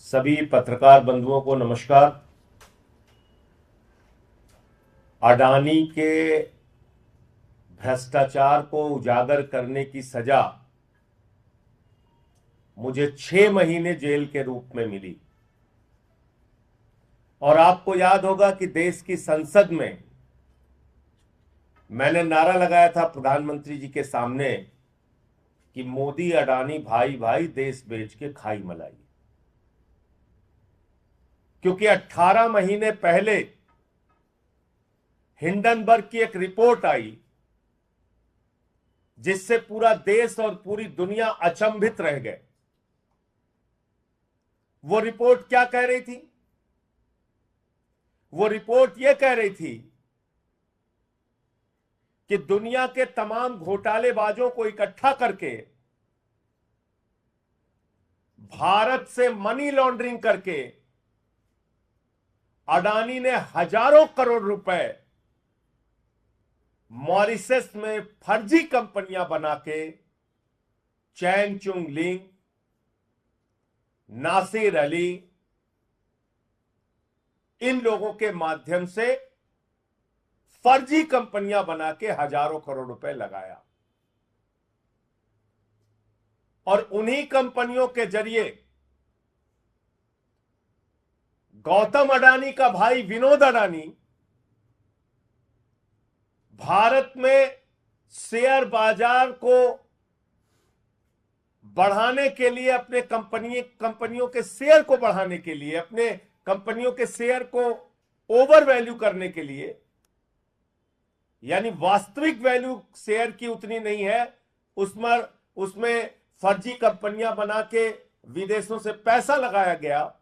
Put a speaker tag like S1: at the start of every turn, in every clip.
S1: सभी पत्रकार बंधुओं को नमस्कार। अडानी के भ्रष्टाचार को उजागर करने की सजा मुझे 6 महीने जेल के रूप में मिली। और आपको याद होगा कि देश की संसद में मैंने नारा लगाया था प्रधानमंत्री जी के सामने कि मोदी अडानी भाई भाई देश बेच के खाई मलाई। क्योंकि 18 महीने पहले हिंडनबर्ग की एक रिपोर्ट आई जिससे पूरा देश और पूरी दुनिया अचंभित रह गए। वो रिपोर्ट क्या कह रही थी? वो रिपोर्ट यह कह रही थी कि दुनिया के तमाम घोटालेबाजों को इकट्ठा करके भारत से मनी लॉन्ड्रिंग करके अडानी ने हजारों करोड़ रुपए मॉरिशस में फर्जी कंपनियां बना के चैन चुंग लिंग, नासिर अली, इन लोगों के माध्यम से फर्जी कंपनियां बना के हजारों करोड़ रुपए लगाया। और उन्हीं कंपनियों के जरिए गौतम अडानी का भाई विनोद अडानी भारत में शेयर बाजार को बढ़ाने के लिए, अपने कंपनियों के शेयर को बढ़ाने के लिए, अपने कंपनियों के शेयर को ओवर वैल्यू करने के लिए, यानी वास्तविक वैल्यू शेयर की उतनी नहीं है, उसमें फर्जी कंपनियां बना के विदेशों से पैसा लगाया गया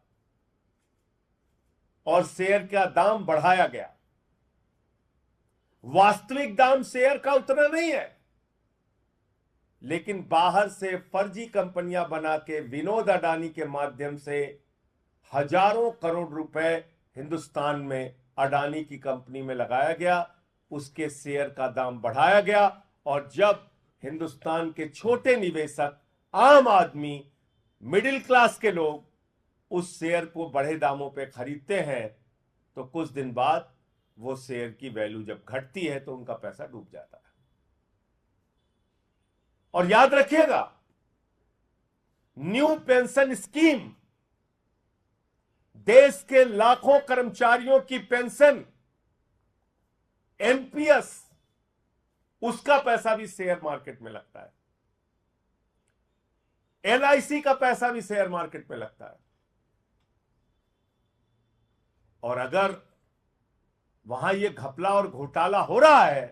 S1: और शेयर का दाम बढ़ाया गया। वास्तविक दाम शेयर का उतना नहीं है, लेकिन बाहर से फर्जी कंपनियां बना के विनोद अडानी के माध्यम से हजारों करोड़ रुपए हिंदुस्तान में अडानी की कंपनी में लगाया गया, उसके शेयर का दाम बढ़ाया गया। और जब हिंदुस्तान के छोटे निवेशक, आम आदमी, मिडिल क्लास के लोग उस शेयर को बढ़े दामों पे खरीदते हैं तो कुछ दिन बाद वो शेयर की वैल्यू जब घटती है तो उनका पैसा डूब जाता है। और याद रखिएगा, न्यू पेंशन स्कीम, देश के लाखों कर्मचारियों की पेंशन, एनपीएस, उसका पैसा भी शेयर मार्केट में लगता है। एलआईसी का पैसा भी शेयर मार्केट में लगता है। और अगर वहां यह घपला और घोटाला हो रहा है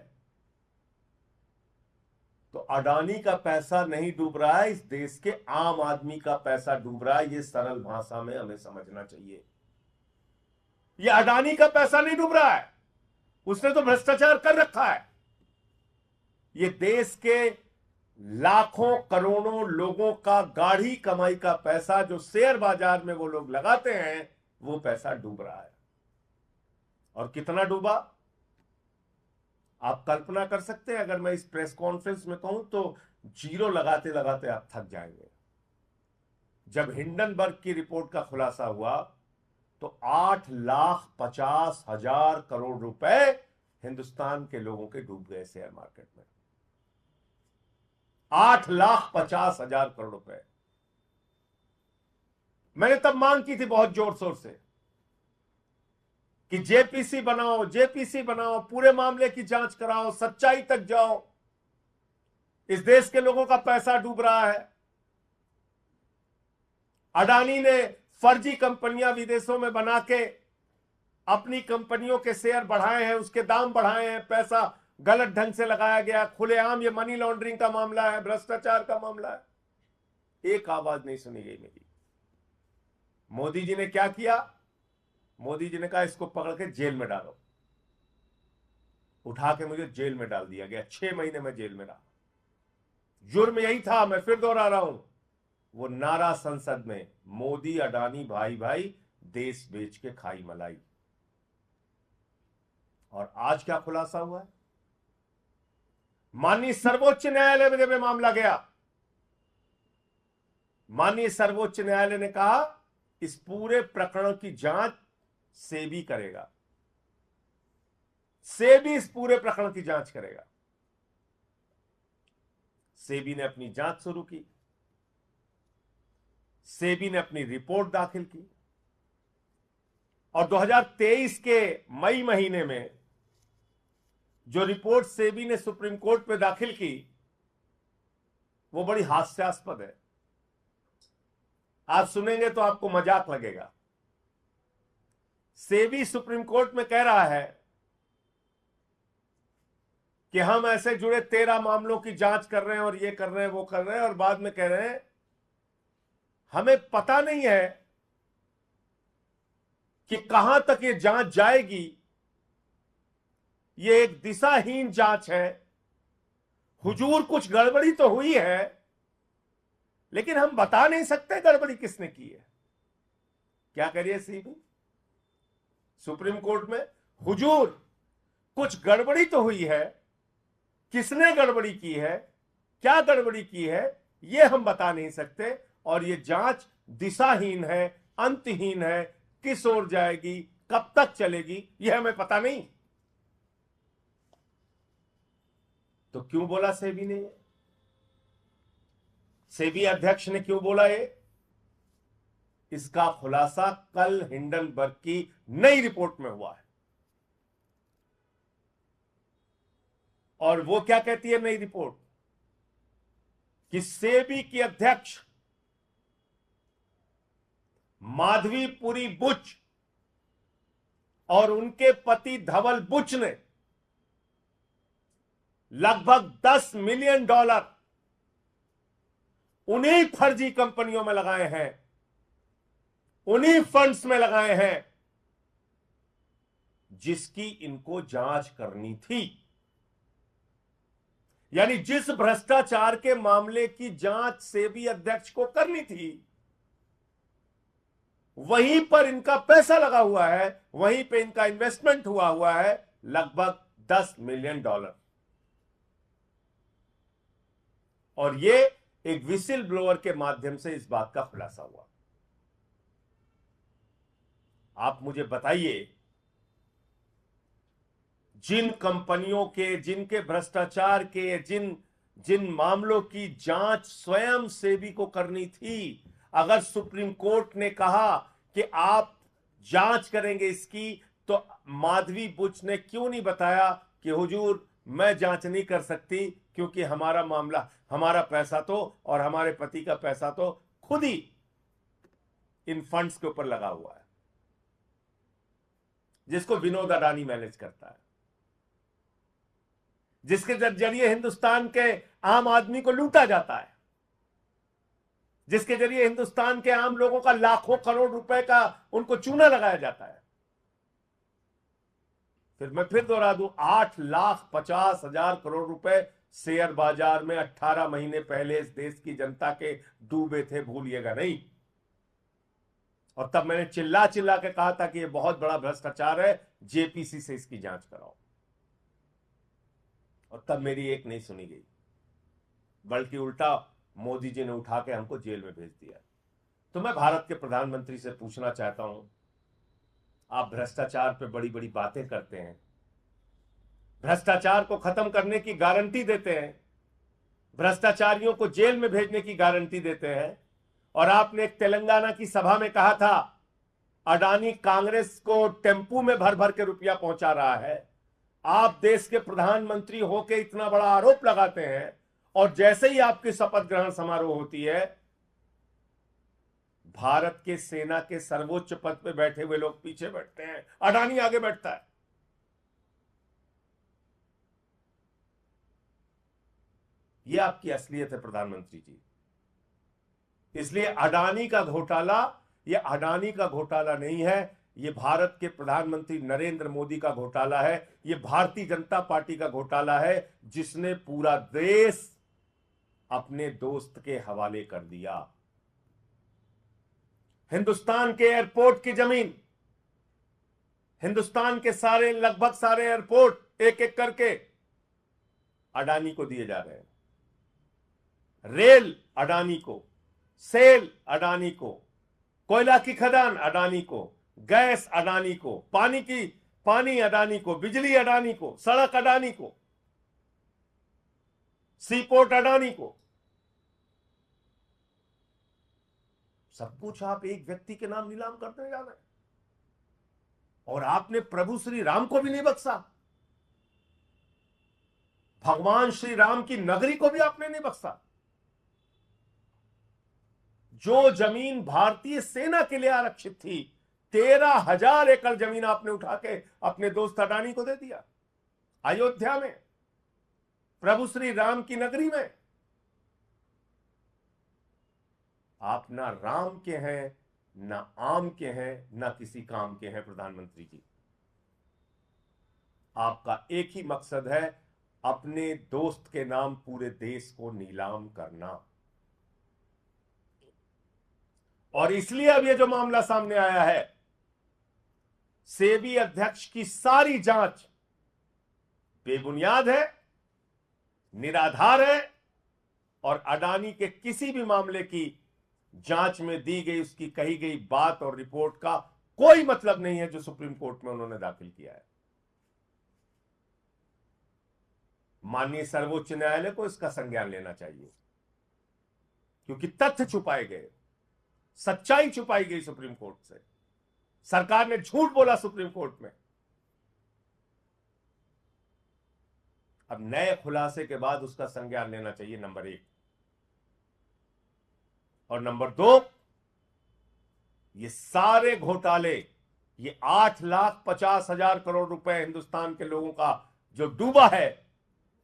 S1: तो अडानी का पैसा नहीं डूब रहा है, इस देश के आम आदमी का पैसा डूब रहा है। यह सरल भाषा में हमें समझना चाहिए। यह अडानी का पैसा नहीं डूब रहा है, उसने तो भ्रष्टाचार कर रखा है। यह देश के लाखों करोड़ों लोगों का गाढ़ी कमाई का पैसा जो शेयर बाजार में वो लोग लगाते हैं, वो पैसा डूब रहा है। और कितना डूबा आप कल्पना कर सकते हैं? अगर मैं इस प्रेस कॉन्फ्रेंस में कहूं तो जीरो लगाते लगाते आप थक जाएंगे। जब हिंडनबर्ग की रिपोर्ट का खुलासा हुआ तो 8,50,000 करोड़ रुपए हिंदुस्तान के लोगों के डूब गए शेयर मार्केट में। 8,50,000 करोड़ रुपए। मैंने तब मांग की थी बहुत जोर शोर से कि जेपीसी बनाओ, जेपीसी बनाओ, पूरे मामले की जांच कराओ, सच्चाई तक जाओ। इस देश के लोगों का पैसा डूब रहा है। अडानी ने फर्जी कंपनियां विदेशों में बना के अपनी कंपनियों के शेयर बढ़ाए हैं, उसके दाम बढ़ाए हैं, पैसा गलत ढंग से लगाया गया। खुलेआम ये मनी लॉन्ड्रिंग का मामला है, भ्रष्टाचार का मामला है। एक आवाज नहीं सुनी गई मेरी। मोदी जी ने क्या किया? मोदी जी ने कहा इसको पकड़ के जेल में डालो। उठा के मुझे जेल में डाल दिया गया। 6 महीने में जेल में रहा। जुर्म यही था, मैं फिर दोहरा रहा हूं, वो नारा संसद में, मोदी अडानी भाई भाई देश बेच के खाई मलाई। और आज क्या खुलासा हुआ है? माननीय सर्वोच्च न्यायालय में जब मामला गया, माननीय सर्वोच्च न्यायालय ने कहा इस पूरे प्रकरण की जांच सेबी करेगा। सेबी इस पूरे प्रकरण की जांच करेगा। सेबी ने अपनी जांच शुरू की। सेबी ने अपनी रिपोर्ट दाखिल की और 2023 के मई महीने में जो रिपोर्ट सेबी ने सुप्रीम कोर्ट में दाखिल की वो बड़ी हास्यास्पद है। आप सुनेंगे तो आपको मजाक लगेगा। सेबी सुप्रीम कोर्ट में कह रहा है कि हम ऐसे जुड़े 13 मामलों की जांच कर रहे हैं और ये कर रहे हैं वो कर रहे हैं, और बाद में कह रहे हैं हमें पता नहीं है कि कहां तक ये जांच जाएगी। ये एक दिशाहीन जांच है। हुजूर कुछ गड़बड़ी तो हुई है, लेकिन हम बता नहीं सकते गड़बड़ी किसने की है। क्या करिए सीबी सुप्रीम कोर्ट में, हुजूर कुछ गड़बड़ी तो हुई है, किसने गड़बड़ी की है, क्या गड़बड़ी की है, यह हम बता नहीं सकते, और यह जांच दिशाहीन है, अंतहीन है, किस ओर जाएगी, कब तक चलेगी, यह हमें पता नहीं। तो क्यों बोला सेबी ने? सेबी अध्यक्ष ने क्यों बोला ये? इसका खुलासा कल हिंडनबर्ग की नई रिपोर्ट में हुआ है। और वो क्या कहती है नई रिपोर्ट? कि सेबी की अध्यक्ष माधवीपुरी बुच और उनके पति धवल बुच ने लगभग $10 मिलियन उन्हीं फर्जी कंपनियों में लगाए हैं, उन्हीं फंड्स में लगाए हैं जिसकी इनको जांच करनी थी। यानी जिस भ्रष्टाचार के मामले की जांच सेबी अध्यक्ष को करनी थी, वहीं पर इनका पैसा लगा हुआ है, वहीं पे इनका इन्वेस्टमेंट हुआ है लगभग $10 मिलियन। और ये एक विसिल ब्लोअर के माध्यम से इस बात का खुलासा हुआ। आप मुझे बताइए, जिन कंपनियों के, जिनके भ्रष्टाचार के, जिन मामलों की जांच स्वयं सेबी को करनी थी, अगर सुप्रीम कोर्ट ने कहा कि आप जांच करेंगे इसकी, तो माधवी बुच ने क्यों नहीं बताया कि हुजूर मैं जांच नहीं कर सकती, क्योंकि हमारा मामला, हमारा पैसा तो और हमारे पति का पैसा तो खुद ही इन फंड्स के ऊपर लगा हुआ है, जिसको विनोद अडानी मैनेज करता है, जिसके जरिए हिंदुस्तान के आम आदमी को लूटा जाता है, जिसके जरिए हिंदुस्तान के आम लोगों का लाखों करोड़ रुपए का उनको चूना लगाया जाता है। फिर मैं फिर दोहरा दूं, 8,50,000 करोड़ रुपए शेयर बाजार में 18 महीने पहले इस देश की जनता के डूबे थे, भूलिएगा नहीं। और तब मैंने चिल्ला चिल्ला के कहा था कि यह बहुत बड़ा भ्रष्टाचार है, जेपीसी से इसकी जांच कराओ। और तब मेरी एक नहीं सुनी गई, बल्कि उल्टा मोदी जी ने उठा के हमको जेल में भेज दिया। तो मैं भारत के प्रधानमंत्री से पूछना चाहता हूं, आप भ्रष्टाचार पे बड़ी बड़ी बातें करते हैं, भ्रष्टाचार को खत्म करने की गारंटी देते हैं, भ्रष्टाचारियों को जेल में भेजने की गारंटी देते हैं, और आपने एक तेलंगाना की सभा में कहा था अडानी कांग्रेस को टेम्पू में भर भर के रुपया पहुंचा रहा है। आप देश के प्रधानमंत्री होकर इतना बड़ा आरोप लगाते हैं, और जैसे ही आपकी शपथ ग्रहण समारोह होती है, भारत के सेना के सर्वोच्च पद पे बैठे हुए लोग पीछे बैठते हैं, अडानी आगे बैठता है। ये आपकी असलियत है प्रधानमंत्री जी। इसलिए अडानी का घोटाला, ये अडानी का घोटाला नहीं है, ये भारत के प्रधानमंत्री नरेंद्र मोदी का घोटाला है, ये भारतीय जनता पार्टी का घोटाला है, जिसने पूरा देश अपने दोस्त के हवाले कर दिया। हिंदुस्तान के एयरपोर्ट की जमीन, हिंदुस्तान के सारे, लगभग सारे एयरपोर्ट एक एक करके अडानी को दिए जा रहे हैं। रेल अडानी को, सेल अडानी को, कोयला की खदान अडानी को, गैस अडानी को, पानी अडानी को, बिजली अडानी को, सड़क अडानी को, सीपोर्ट अडानी को। सब कुछ आप एक व्यक्ति के नाम नीलाम करते जा रहे हैं। और आपने प्रभु श्री राम को भी नहीं बख्शा, भगवान श्री राम की नगरी को भी आपने नहीं बख्शा। जो जमीन भारतीय सेना के लिए आरक्षित थी, 13,000 एकड़ जमीन आपने उठा के अपने दोस्त अडानी को दे दिया, अयोध्या में, प्रभु श्री राम की नगरी में। आप ना राम के हैं, ना आम के हैं, ना किसी काम के हैं प्रधानमंत्री जी। आपका एक ही मकसद है, अपने दोस्त के नाम पूरे देश को नीलाम करना। और इसलिए अब ये जो मामला सामने आया है, सेबी अध्यक्ष की सारी जांच बेबुनियाद है, निराधार है, और अडानी के किसी भी मामले की जांच में दी गई, उसकी कही गई बात और रिपोर्ट का कोई मतलब नहीं है जो सुप्रीम कोर्ट में उन्होंने दाखिल किया है। माननीय सर्वोच्च न्यायालय को इसका संज्ञान लेना चाहिए, क्योंकि तथ्य छुपाए गए, सच्चाई छुपाई गई सुप्रीम कोर्ट से, सरकार ने झूठ बोला सुप्रीम कोर्ट में। अब नए खुलासे के बाद उसका संज्ञान लेना चाहिए, नंबर 1। और नंबर 2, ये सारे घोटाले, ये 8,50,000 करोड़ रुपए हिंदुस्तान के लोगों का जो डूबा है,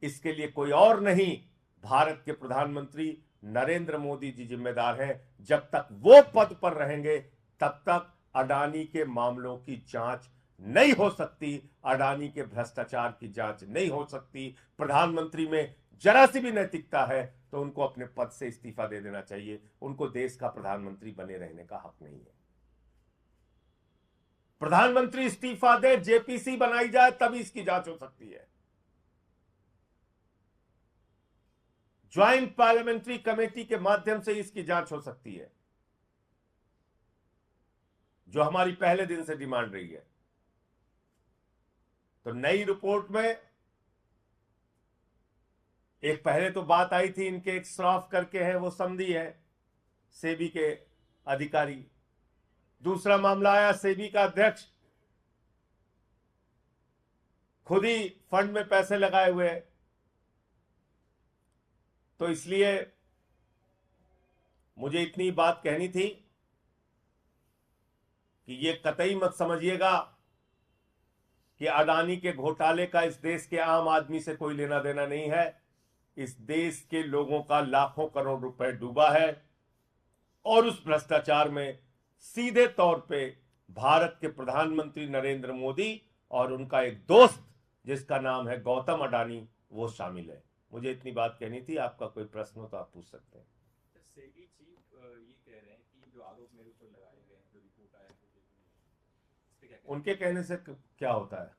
S1: इसके लिए कोई और नहीं, भारत के प्रधानमंत्री नरेंद्र मोदी जी जिम्मेदार हैं। जब तक वो पद पर रहेंगे, तब तक अडानी के मामलों की जांच नहीं हो सकती, अडानी के भ्रष्टाचार की जांच नहीं हो सकती। प्रधानमंत्री में जरा सी भी नैतिकता है तो उनको अपने पद से इस्तीफा दे देना चाहिए। उनको देश का प्रधानमंत्री बने रहने का हक नहीं है। प्रधानमंत्री इस्तीफा दे, जेपीसी बनाई जाए, तभी इसकी जांच हो सकती है। ज्वाइंट पार्लियामेंट्री कमेटी के माध्यम से इसकी जांच हो सकती है, जो हमारी पहले दिन से डिमांड रही है। तो नई रिपोर्ट में एक पहले तो बात आई थी, इनके एक श्रॉफ करके है, वो समधी है, सेबी के अधिकारी। दूसरा मामला आया, सेबी का अध्यक्ष खुद ही फंड में पैसे लगाए हुए हैं। तो इसलिए मुझे इतनी बात कहनी थी कि ये कतई मत समझिएगा कि अडानी के घोटाले का इस देश के आम आदमी से कोई लेना देना नहीं है। इस देश के लोगों का लाखों करोड़ रुपए डूबा है, और उस भ्रष्टाचार में सीधे तौर पे भारत के प्रधानमंत्री नरेंद्र मोदी और उनका एक दोस्त जिसका नाम है गौतम अडानी, वो शामिल है। मुझे इतनी बात कहनी थी। आपका कोई प्रश्न हो तो आप पूछ सकते हैं।
S2: सेबी चीफ ये कह रहे हैं कि जो आरोप मेरे ऊपर लगाए गए हैं, जो रिपोर्ट आया है, इस पे क्या कहना?
S1: उनके कहने से क्या होता है?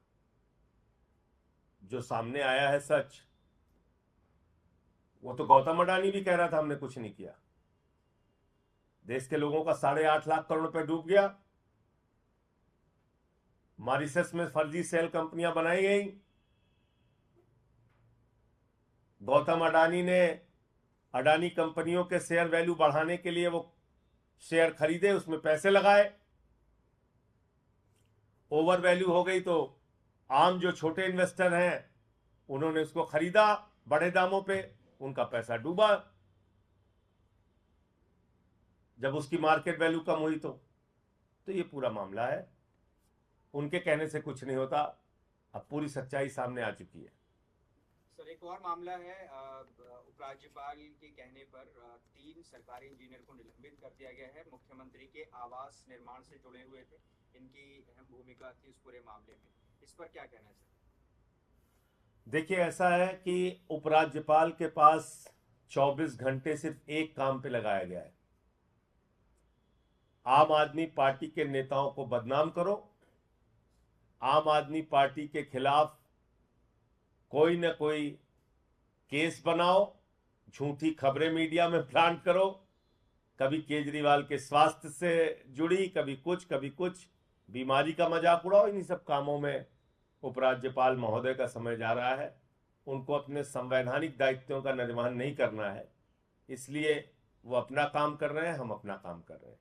S1: जो सामने आया है सच, वो तो गौतम अडानी भी कह रहा था हमने कुछ नहीं किया। देश के लोगों का 8.5 लाख करोड़ रुपए डूब गया। मॉरिशस में फर्जी सेल कंपनियां बनाई गई। गौतम अडानी ने अडानी कंपनियों के शेयर वैल्यू बढ़ाने के लिए वो शेयर खरीदे, उसमें पैसे लगाए, ओवर वैल्यू हो गई तो आम जो छोटे इन्वेस्टर हैं उन्होंने उसको खरीदा बड़े दामों पे, उनका पैसा डूबा। जब उसकी मार्केट वैल्यू कम हुई तो ये पूरा मामला है। उनके कहने से कुछ नहीं होता, अब पूरी सच्चाई सामने आ चुकी है।
S3: सर, एक और मामला है, उपराज्यपाल के कहने पर 3 सरकारी इंजीनियर को निलंबित कर दिया गया है। मुख्यमंत्री के आवास निर्माण से जुड़े हुए थे, इनकी अहम भूमिका थी इस पूरे मामले में। इस पर क्या कहना है सर?
S1: देखिए, ऐसा है कि उपराज्यपाल के पास 24 घंटे सिर्फ एक काम पे लगाया गया है, आम आदमी पार्टी के नेताओं को बदनाम करो, आम आदमी पार्टी के खिलाफ कोई न कोई केस बनाओ, झूठी खबरें मीडिया में प्लांट करो, कभी केजरीवाल के स्वास्थ्य से जुड़ी, कभी कुछ बीमारी का मजाक उड़ाओ। इन्हीं सब कामों में उपराज्यपाल महोदय का समय जा रहा है। उनको अपने संवैधानिक दायित्वों का निर्वहन नहीं करना है, इसलिए वो अपना काम कर रहे हैं, हम अपना काम कर रहे हैं।